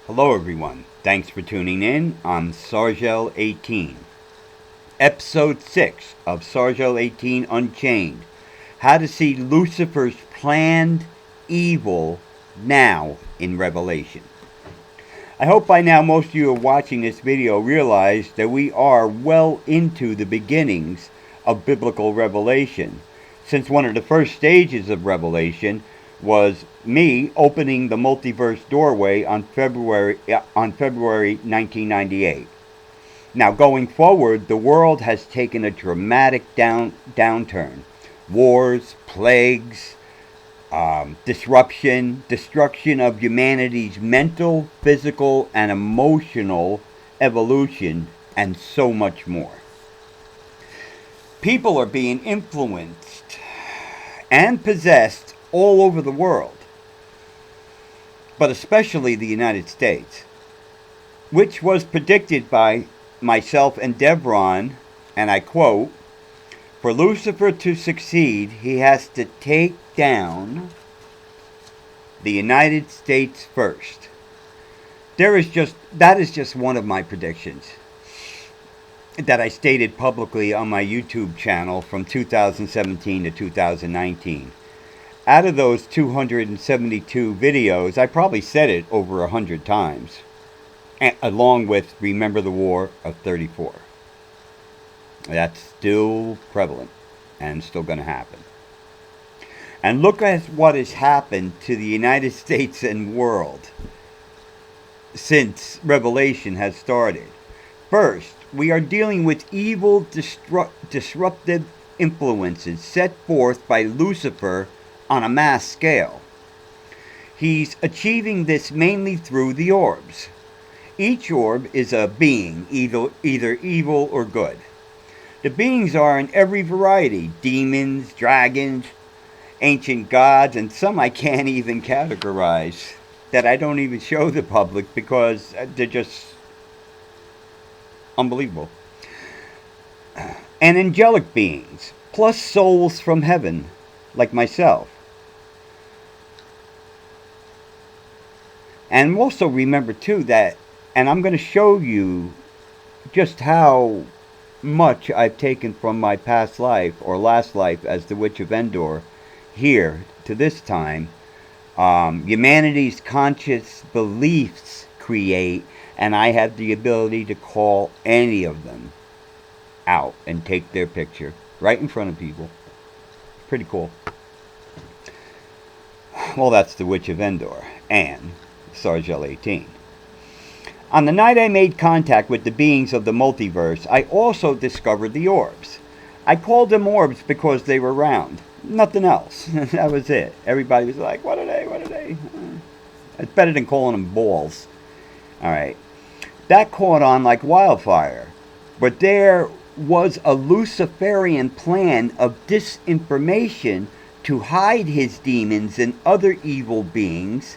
Hello everyone, thanks for tuning in. I'm Sargel 18. Episode 6 of Sargel 18 Unchained. How to see Lucifer's planned evil now in Revelation. I hope by now most of you are watching this video realize that we are well into the beginnings of biblical revelation, since one of the first stages of revelation was me opening the multiverse doorway on February 1998. Now, going forward, the world has taken a dramatic downturn. Wars, plagues, disruption, destruction of humanity's mental, physical, and emotional evolution, and so much more. People are being influenced and possessed all over the world, but especially the United States, which was predicted by myself and Devron, and I quote, "For Lucifer to succeed, he has to take down the United States first." That is just one of my predictions that I stated publicly on my YouTube channel from 2017 to 2019. Out of those 272 videos, I probably said it over 100 times, along with Remember the War of 34. That's still prevalent and still going to happen. And look at what has happened to the United States and world since Revelation has started. First, we are dealing with evil, disruptive influences set forth by Lucifer on a mass scale. He's achieving this mainly through the orbs. Each orb is a being, either evil or good. The beings are in every variety: demons, dragons, ancient gods, and some I can't even categorize, that I don't even show the public because they're just unbelievable. And angelic beings, plus souls from heaven, like myself. And also remember too that, and I'm going to show you just how much I've taken from my past life or last life as the Witch of Endor here to this time. Humanity's conscious beliefs create, and I have the ability to call any of them out and take their picture right in front of people. Pretty cool. Well, that's the Witch of Endor and Sargel 18. On the night I made contact with the beings of the multiverse, I also discovered the orbs. I called them orbs because they were round. Nothing else. That was it. Everybody was like, what are they? What are they? It's better than calling them balls. Alright. That caught on like wildfire. But there was a Luciferian plan of disinformation to hide his demons and other evil beings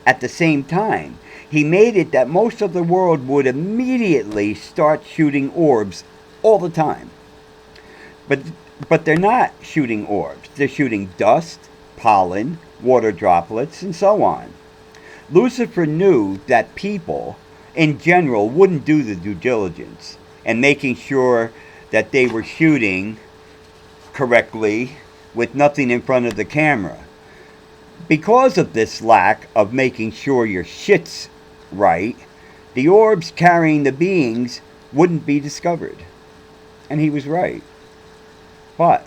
at the same time. He made it that most of the world would immediately start shooting orbs all the time. But they're not shooting orbs. They're shooting dust, pollen, water droplets, and so on. Lucifer knew that people, in general, wouldn't do the due diligence and making sure that they were shooting correctly with nothing in front of the camera. Because of this lack of making sure your shit's right, the orbs carrying the beings wouldn't be discovered. And he was right. But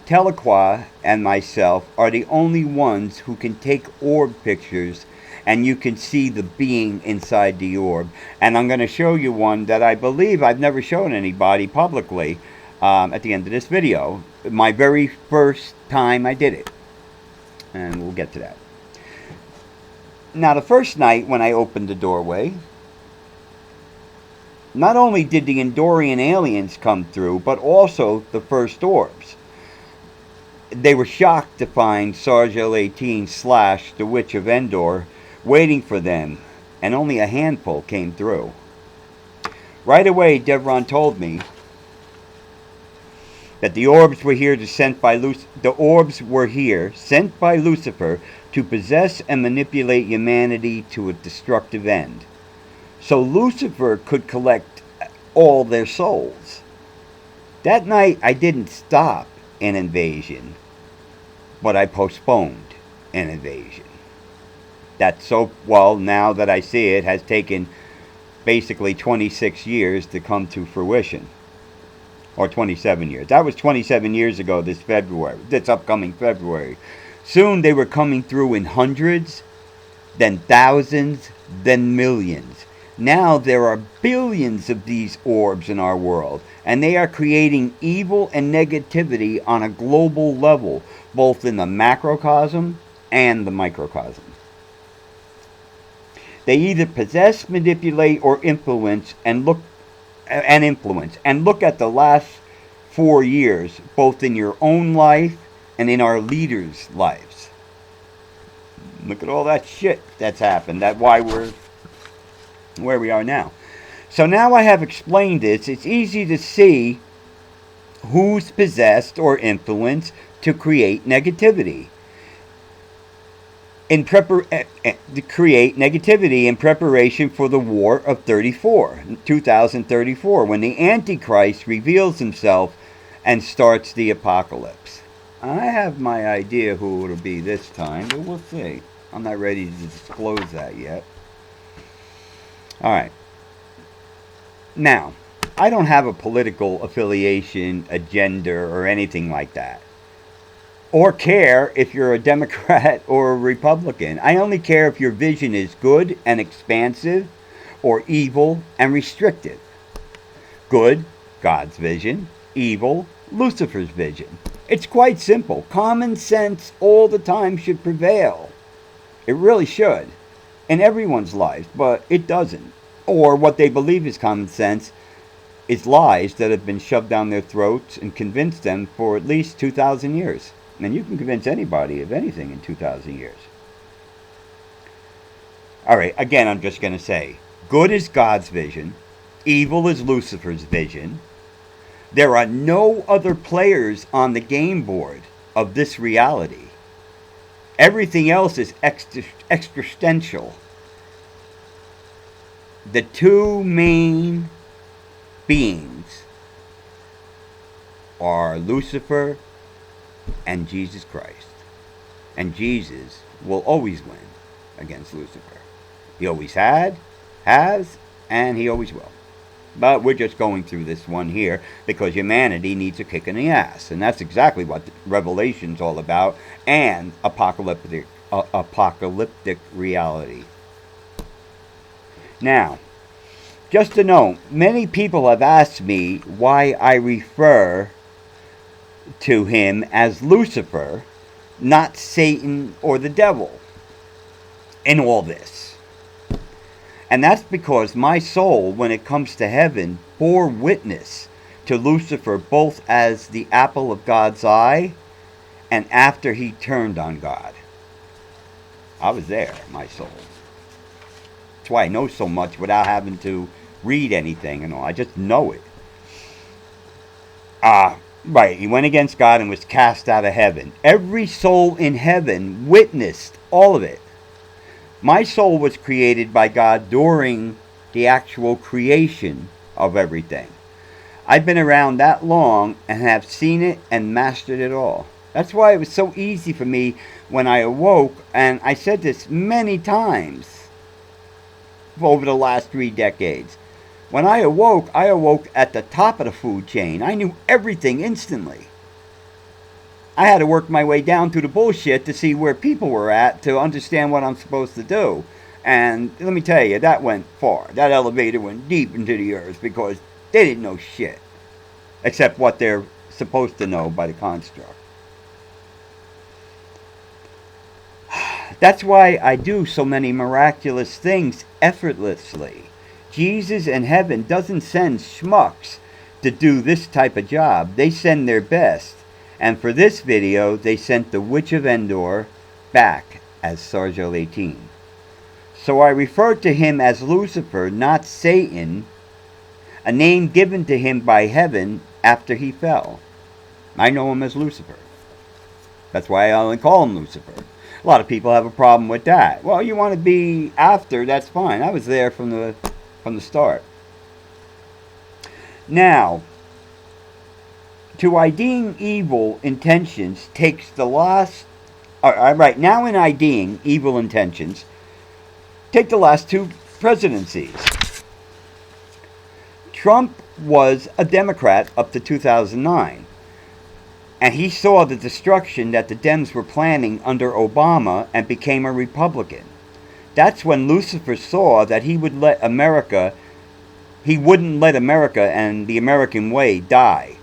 Telequa and myself are the only ones who can take orb pictures, and you can see the being inside the orb. And I'm going to show you one that I believe I've never shown anybody publicly at the end of this video. My very first time I did it. And we'll get to that. Now, the first night when I opened the doorway, not only did the Endorian aliens come through, but also the first orbs. They were shocked to find Sargel 18 / the Witch of Endor waiting for them, and only a handful came through. Right away, Devron told me That the orbs were here sent by Lucifer to possess and manipulate humanity to a destructive end. So Lucifer could collect all their souls. That night I didn't stop an invasion, but I postponed an invasion. Now that I see it, has taken basically 26 years to come to fruition. Or 27 years. That was 27 years ago this upcoming February. Soon they were coming through in hundreds, then thousands, then millions. Now there are billions of these orbs in our world, and they are creating evil and negativity on a global level, both in the macrocosm and the microcosm. They either possess, manipulate, or influence, and look at the last 4 years, both in your own life and in our leaders' lives. Look at all that shit that's happened. That's why we're where we are now. So now I have explained this. It's easy to see who's possessed or influenced to create negativity. To create negativity in preparation for the War of 2034, when the Antichrist reveals himself and starts the apocalypse. I have my idea who it'll be this time, but we'll see. I'm not ready to disclose that yet. Alright. Now, I don't have a political affiliation, agenda, or anything like that. Or care if you're a Democrat or a Republican. I only care if your vision is good and expansive, or evil and restrictive. Good, God's vision. Evil, Lucifer's vision. It's quite simple. Common sense all the time should prevail. It really should. In everyone's life, but it doesn't. Or what they believe is common sense is lies that have been shoved down their throats and convinced them for at least 2,000 years. And you can convince anybody of anything in 2,000 years. Alright, again, I'm just going to say, good is God's vision. Evil is Lucifer's vision. There are no other players on the game board of this reality. Everything else is existential. The two main beings are Lucifer and Jesus Christ. And Jesus will always win against Lucifer. He always has, and he always will. But we're just going through this one here because humanity needs a kick in the ass. And that's exactly what Revelation's all about, and apocalyptic reality. Now, just to know, many people have asked me why I refer to him as Lucifer, not Satan or the devil, in all this. And that's because my soul, when it comes to heaven, bore witness to Lucifer both as the apple of God's eye and after he turned on God. I was there, my soul. That's why I know so much without having to read anything and all. I just know it. Right, he went against God and was cast out of heaven. Every soul in heaven witnessed all of it. My soul was created by God during the actual creation of everything. I've been around that long and have seen it and mastered it all. That's why it was so easy for me when I awoke, and I said this many times over the last 3 decades. When I awoke at the top of the food chain. I knew everything instantly. I had to work my way down through the bullshit to see where people were at to understand what I'm supposed to do. And let me tell you, that went far. That elevator went deep into the earth because they didn't know shit. Except what they're supposed to know by the construct. That's why I do so many miraculous things effortlessly. Jesus in heaven doesn't send schmucks to do this type of job. They send their best. And for this video, they sent the Witch of Endor back as Sargel 18. So I refer to him as Lucifer, not Satan, a name given to him by heaven after he fell. I know him as Lucifer. That's why I only call him Lucifer. A lot of people have a problem with that. Well, you want to be after, that's fine. I was there from the start. Now, to IDing evil intentions takes the last... Right, now in IDing evil intentions, take the last two presidencies. Trump was a Democrat up to 2009. And he saw the destruction that the Dems were planning under Obama and became a Republican. That's when Lucifer saw that he wouldn't let America and the American way die.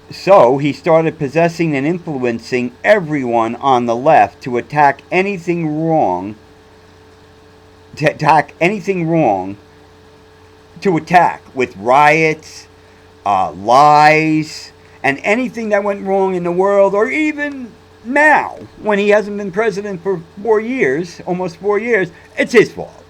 So he started possessing and influencing everyone on the left to attack anything wrong, with riots, lies, and anything that went wrong in the world, or even now, when he hasn't been president for 4 years, almost 4 years, it's his fault.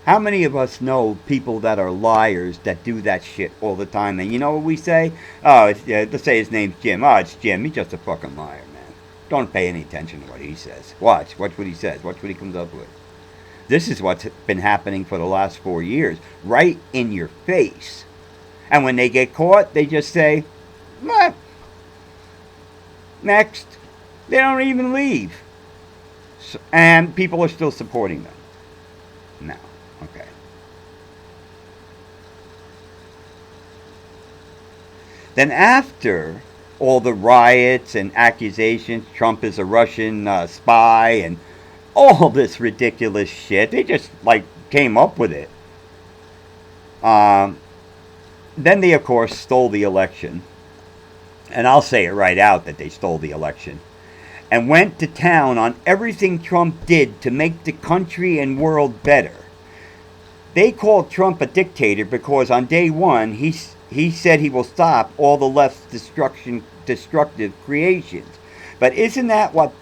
How many of us know people that are liars that do that shit all the time? And you know what we say? Oh, let's say his name's Jim. Oh, it's Jim. He's just a fucking liar, man. Don't pay any attention to what he says. Watch what he says. Watch what he comes up with. This is what's been happening for the last 4 years. Right in your face. And when they get caught, they just say, "What? Next." They don't even leave. And people are still supporting them. No. Okay. Then after all the riots and accusations, Trump is a Russian spy and all this ridiculous shit, they just came up with it. Then they of course stole the election. And I'll say it right out that they stole the election. And went to town on everything Trump did to make the country and world better. They called Trump a dictator because on day one he said he will stop all the left's destructive creations. But isn't that what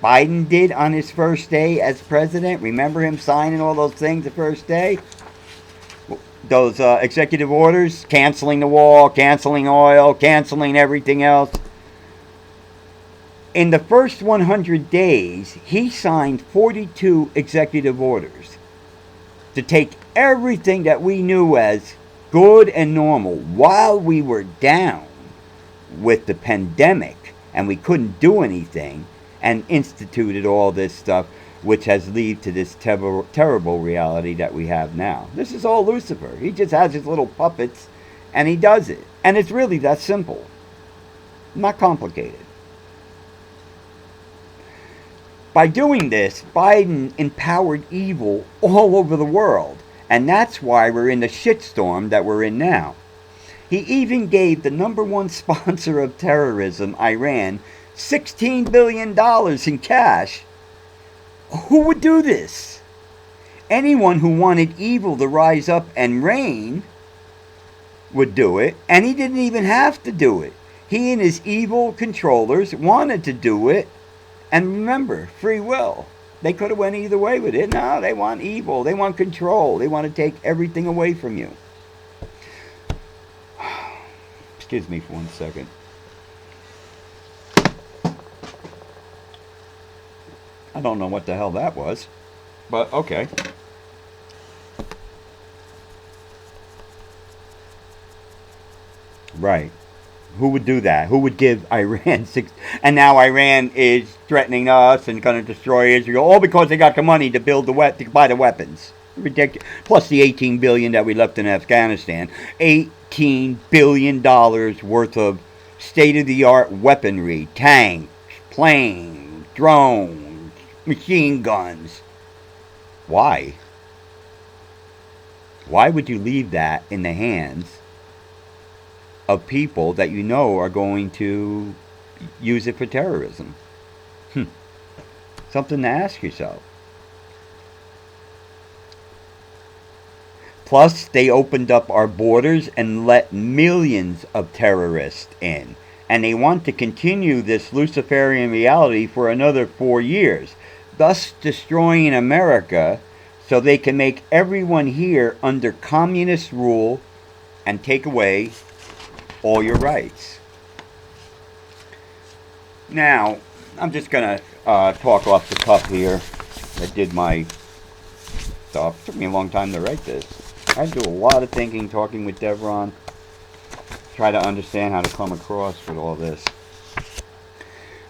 Biden did on his first day as president? Remember him signing all those things the first day? Those executive orders, canceling the wall, canceling oil, canceling everything else. In the first 100 days, he signed 42 executive orders to take everything that we knew as good and normal while we were down with the pandemic and we couldn't do anything, and instituted all this stuff, which has led to this terrible reality that we have now. This is all Lucifer. He just has his little puppets and he does it. And it's really that simple. Not complicated. By doing this, Biden empowered evil all over the world. And that's why we're in the shitstorm that we're in now. He even gave the #1 sponsor of terrorism, Iran, $16 billion in cash. Who would do this? Anyone who wanted evil to rise up and reign would do it. And he didn't even have to do it. He and his evil controllers wanted to do it. And remember, free will. They could have went either way with it. No, they want evil. They want control. They want to take everything away from you. Excuse me for 1 second. I don't know what the hell that was, but okay. Right. Who would do that? Who would give Iran six? And now Iran is threatening us and going to destroy Israel, all because they got the money to buy the weapons. Ridiculous. Plus the $18 billion that we left in Afghanistan. $18 billion worth of state-of-the-art weaponry, tanks, planes, drones, machine guns. Why? Why would you leave that in the hands of people that you know are going to use it for terrorism? Something to ask yourself. Plus, they opened up our borders and let millions of terrorists in. And they want to continue this Luciferian reality for another 4 years, thus destroying America so they can make everyone here under communist rule and take away all your rights. Now, I'm just going to talk off the cuff here. I did my stuff. It took me a long time to write this. I had to do a lot of thinking, talking with Devron, try to understand how to come across with all this.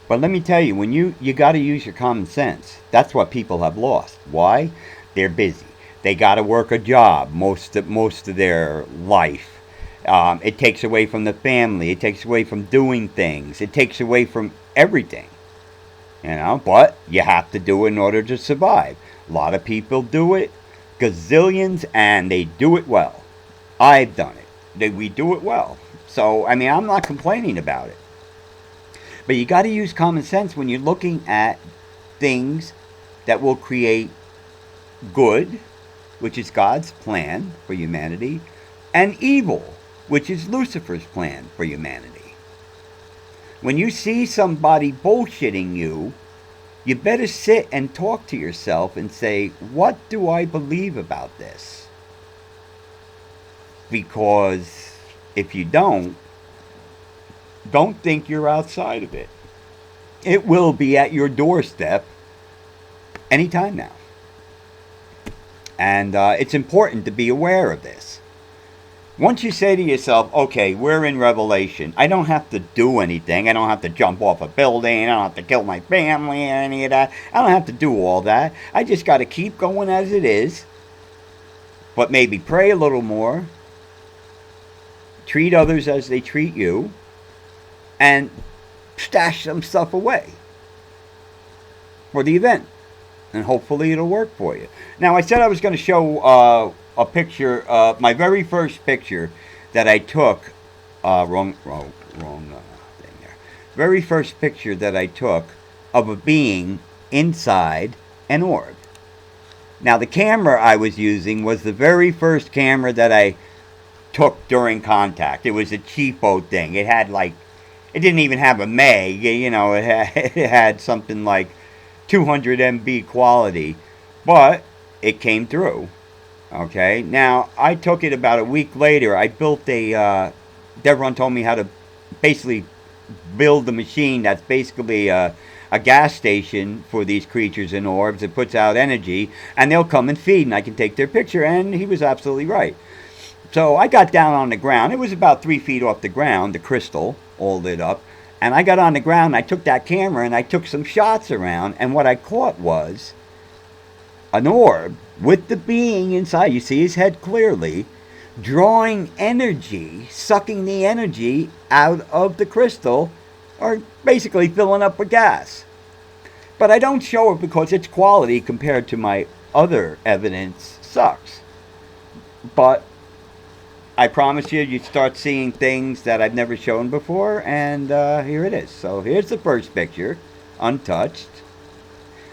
But let me tell you, when you got to use your common sense. That's what people have lost. Why? They're busy. They got to work a job most of their life. It takes away from the family. It takes away from doing things. It takes away from everything. You know, but you have to do it in order to survive. A lot of people do it, gazillions, and they do it well. I've done it. We do it well. So, I mean, I'm not complaining about it. But you got to use common sense when you're looking at things that will create good, which is God's plan for humanity, and evil, which is Lucifer's plan for humanity. When you see somebody bullshitting you, you better sit and talk to yourself and say, what do I believe about this? Because if you don't think you're outside of it. It will be at your doorstep anytime now. And it's important to be aware of this. Once you say to yourself, okay, we're in Revelation. I don't have to do anything. I don't have to jump off a building. I don't have to kill my family or any of that. I don't have to do all that. I just got to keep going as it is. But maybe pray a little more. Treat others as they treat you. And stash some stuff away for the event. And hopefully it'll work for you. Now, I said I was going to show a picture, my very first picture that I took, wrong thing there. Very first picture that I took of a being inside an orb. Now, the camera I was using was the very first camera that I took during contact. It was a cheapo thing. It had like, it didn't even have a meg, you know, it had something like 200 MB quality, but it came through. Okay, now I took it about a week later. I built Devron told me how to basically build the machine that's basically a gas station for these creatures in orbs. It puts out energy, and they'll come and feed, and I can take their picture, and he was absolutely right. So I got down on the ground. It was about 3 feet off the ground, the crystal, all lit up. And I got on the ground, and I took that camera, and I took some shots around. And what I caught was an orb with the being inside. You see his head clearly, drawing energy, sucking the energy out of the crystal, or basically filling up with gas. But I don't show it because its quality compared to my other evidence sucks. But I promise you, you start seeing things that I've never shown before, and here it is. So here's the first picture, untouched.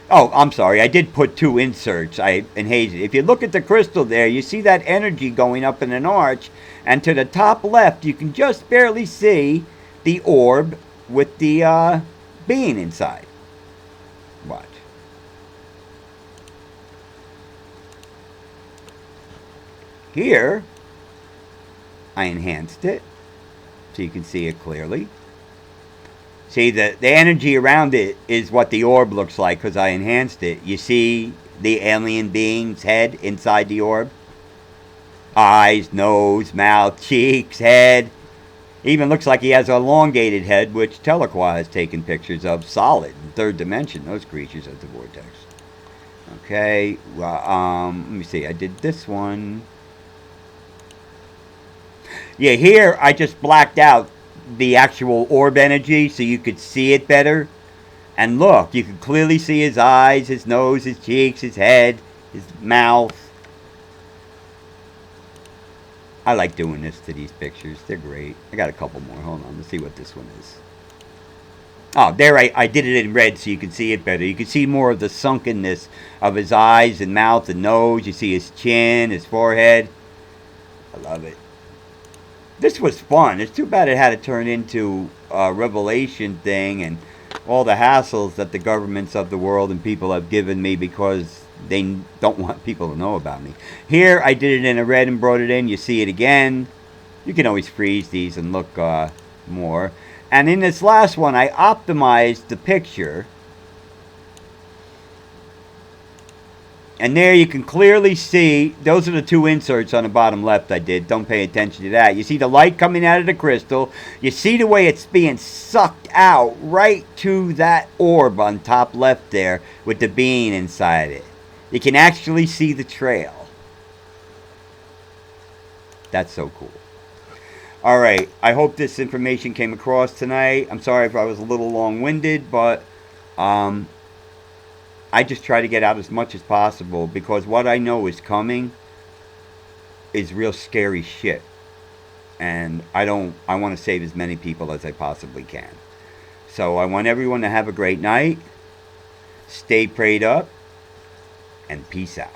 Oh, I'm sorry, I did put 2 inserts in hazy. If you look at the crystal there, you see that energy going up in an arch, and to the top left, you can just barely see the orb with the being inside. Watch. Here, I enhanced it so you can see it clearly. See, the energy around it is what the orb looks like because I enhanced it. You see the alien being's head inside the orb? Eyes, nose, mouth, cheeks, head. Even looks like he has an elongated head, which Telequa has taken pictures of. Solid, in 3rd dimension, those creatures at the vortex. Okay, well, let me see. I did this one. Yeah, here I just blacked out the actual orb energy so you could see it better. And look, you can clearly see his eyes, his nose, his cheeks, his head, his mouth. I like doing this to these pictures. They're great. I got a couple more. Hold on. Let's see what this one is. Oh, there I did it in red so you can see it better. You can see more of the sunkenness of his eyes and mouth and nose. You see his chin, his forehead. I love it. This was fun. It's too bad it had to turn into a Revelation thing and all the hassles that the governments of the world and people have given me because they don't want people to know about me. Here, I did it in a red and brought it in. You see it again. You can always freeze these and look more. And in this last one, I optimized the picture. And there you can clearly see, those are the two inserts on the bottom left I did. Don't pay attention to that. You see the light coming out of the crystal. You see the way it's being sucked out right to that orb on top left there with the being inside it. You can actually see the trail. That's so cool. Alright, I hope this information came across tonight. I'm sorry if I was a little long-winded, but I just try to get out as much as possible because what I know is coming is real scary shit. And I want to save as many people as I possibly can. So I want everyone to have a great night. Stay prayed up. And peace out.